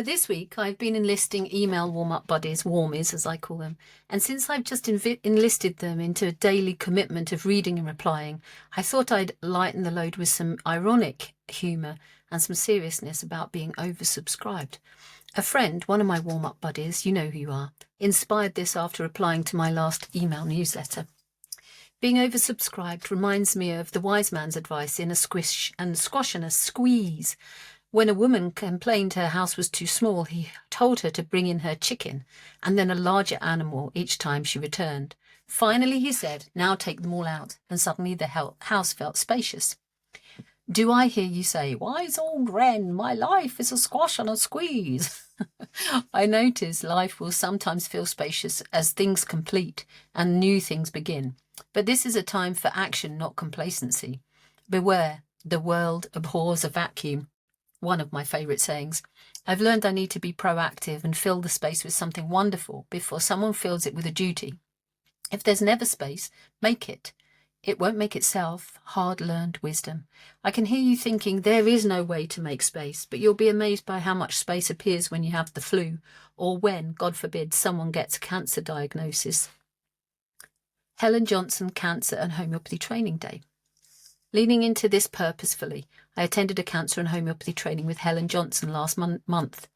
This week, I've been enlisting email warm-up buddies, warmies as I call them, and since I've just enlisted them into a daily commitment of reading and replying, I thought I'd lighten the load with some ironic humour and some seriousness about being oversubscribed. A friend, one of my warm-up buddies, you know who you are, inspired this after replying to my last email newsletter. Being oversubscribed reminds me of the wise man's advice in A Squash and a Squeeze. When a woman complained her house was too small, he told her to bring in her chicken and then a larger animal each time she returned. Finally, he said, now take them all out, and suddenly the house felt spacious. Do I hear you say, wise old Wren, my life is a squash and a squeeze? I notice life will sometimes feel spacious as things complete and new things begin. But this is a time for action, not complacency. Beware, the world abhors a vacuum. One of my favourite sayings. I've learned I need to be proactive and fill the space with something wonderful before someone fills it with a duty. If there's never space, make it. It won't make itself. Hard-learned wisdom. I can hear you thinking there is no way to make space, but you'll be amazed by how much space appears when you have the flu, or when, God forbid, someone gets a cancer diagnosis. Helen Johnson Cancer and Homeopathy Training Day. Leaning into this purposefully, I attended a cancer and homeopathy training with Helen Johnson last month.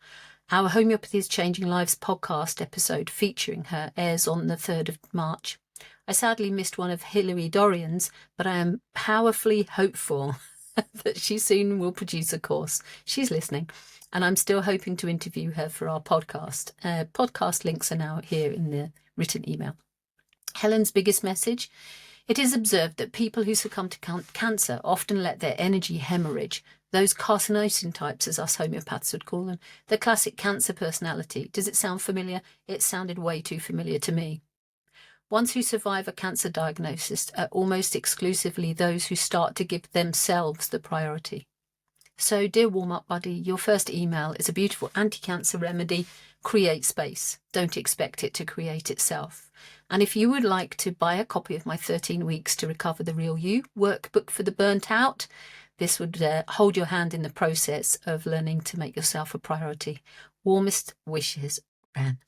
Our Homeopathy is Changing Lives podcast episode featuring her airs on the 3rd of March. I sadly missed one of Hilary Dorian's, but I am powerfully hopeful that she soon will produce a course. She's listening, and I'm still hoping to interview her for our podcast. Podcast links are now here in the written email. Helen's biggest message: it is observed that people who succumb to cancer often let their energy hemorrhage, those carcinosin types as us homeopaths would call them, the classic cancer personality. Does it sound familiar? It sounded way too familiar to me. Ones who survive a cancer diagnosis are almost exclusively those who start to give themselves the priority. So, dear warm-up buddy, your first email is a beautiful anti-cancer remedy. Create space. Don't expect it to create itself. And if you would like to buy a copy of my 13 Weeks to Recover the Real You workbook for the burnt out, this would hold your hand in the process of learning to make yourself a priority. Warmest wishes, Wren.